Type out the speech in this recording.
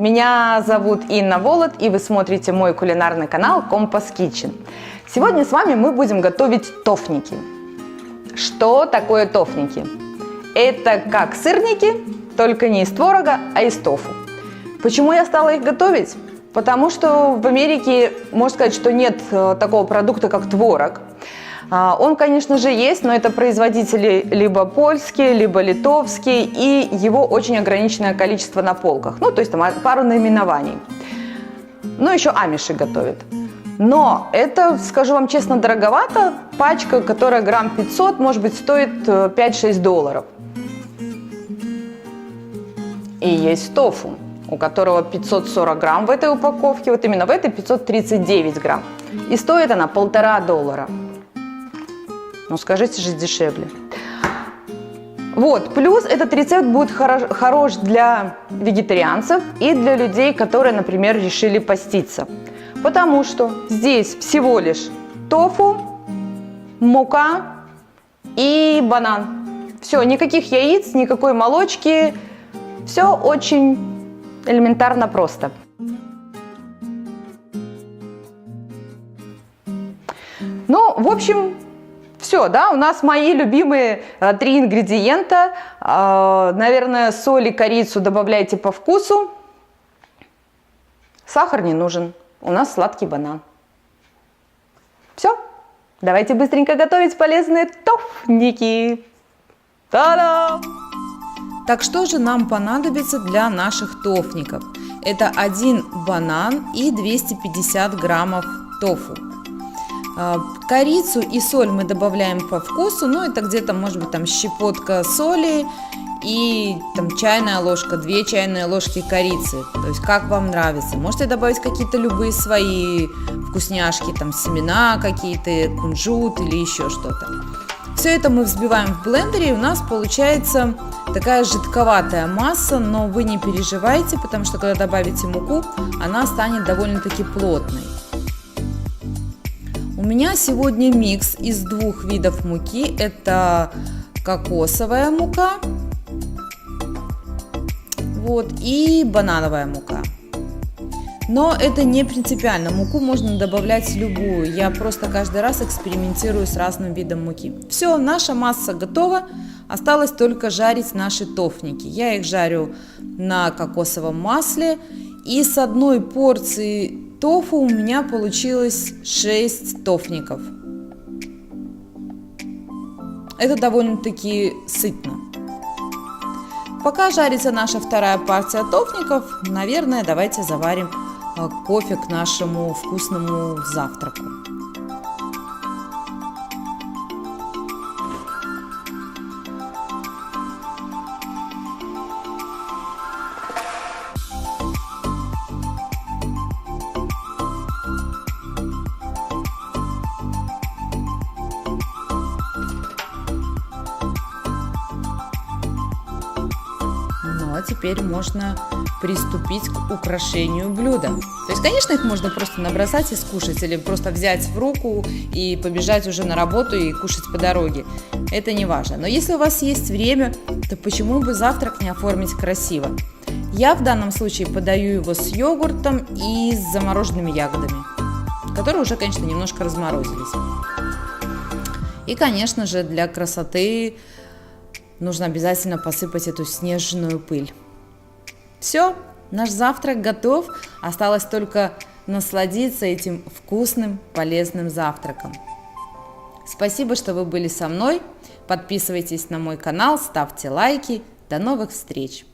Меня зовут Инна Волод, и вы смотрите мой кулинарный канал Compass Kitchen. Сегодня с вами мы будем готовить тофники. Что такое тофники? Это как сырники, только не из творога, а из тофу. Почему я стала их готовить? Потому что в Америке, можно сказать, что нет такого продукта, как творог. Он, конечно же, есть, но это производители либо польские, либо литовские, и его очень ограниченное количество на полках. Ну, то есть там пару наименований. Ну, еще амиши готовят. Но это, скажу вам честно, дороговато. Пачка, которая грамм 500, может быть, стоит $5-6. И есть тофу, у которого 540 грамм в этой упаковке, вот именно в этой 539 грамм. И стоит она $1,5. Ну, скажите же, дешевле. Вот, плюс этот рецепт будет хорош для вегетарианцев и для людей, которые, например, решили поститься. Потому что здесь всего лишь тофу, мука и банан. Все, никаких яиц, никакой молочки. Все очень элементарно просто. Ну, в общем, все, да, у нас мои любимые 3 ингредиента. Наверное, соль и корицу добавляйте по вкусу. Сахар не нужен. У нас сладкий банан. Все, давайте быстренько готовить полезные тофники. Та-дам! Так что же нам понадобится для наших тофников? Это 1 банан и 250 граммов тофу. Корицу и соль мы добавляем по вкусу, ну это где-то может быть там щепотка соли и там чайная ложка, 2 чайные ложки корицы, то есть как вам нравится. Можете добавить какие-то любые свои вкусняшки, там семена какие-то, кунжут или еще что-то. Все это мы взбиваем в блендере, и у нас получается такая жидковатая масса, но вы не переживайте, потому что когда добавите муку, она станет довольно-таки плотной. У меня сегодня микс из 2 видов муки. Это кокосовая мука, вот, и банановая мука. Но это не принципиально, муку можно добавлять любую. Я просто каждый раз экспериментирую с разным видом муки. Все, наша масса готова. Осталось только жарить наши тофники. Я их жарю на кокосовом масле. И с одной порции тофу у меня получилось 6 тофников. Это довольно-таки сытно. Пока жарится наша вторая партия тофников, наверное, давайте заварим кофе к нашему вкусному завтраку. Ну а теперь можно приступить к украшению блюда. То есть, конечно, их можно просто набросать и скушать, или просто взять в руку и побежать уже на работу и кушать по дороге. Это не важно. Но если у вас есть время, то почему бы завтрак не оформить красиво? Я в данном случае подаю его с йогуртом и с замороженными ягодами, которые уже, конечно, немножко разморозились. И, конечно же, для красоты нужно обязательно посыпать эту снежную пыль. Все, наш завтрак готов. Осталось только насладиться этим вкусным, полезным завтраком. Спасибо, что вы были со мной. Подписывайтесь на мой канал, ставьте лайки. До новых встреч!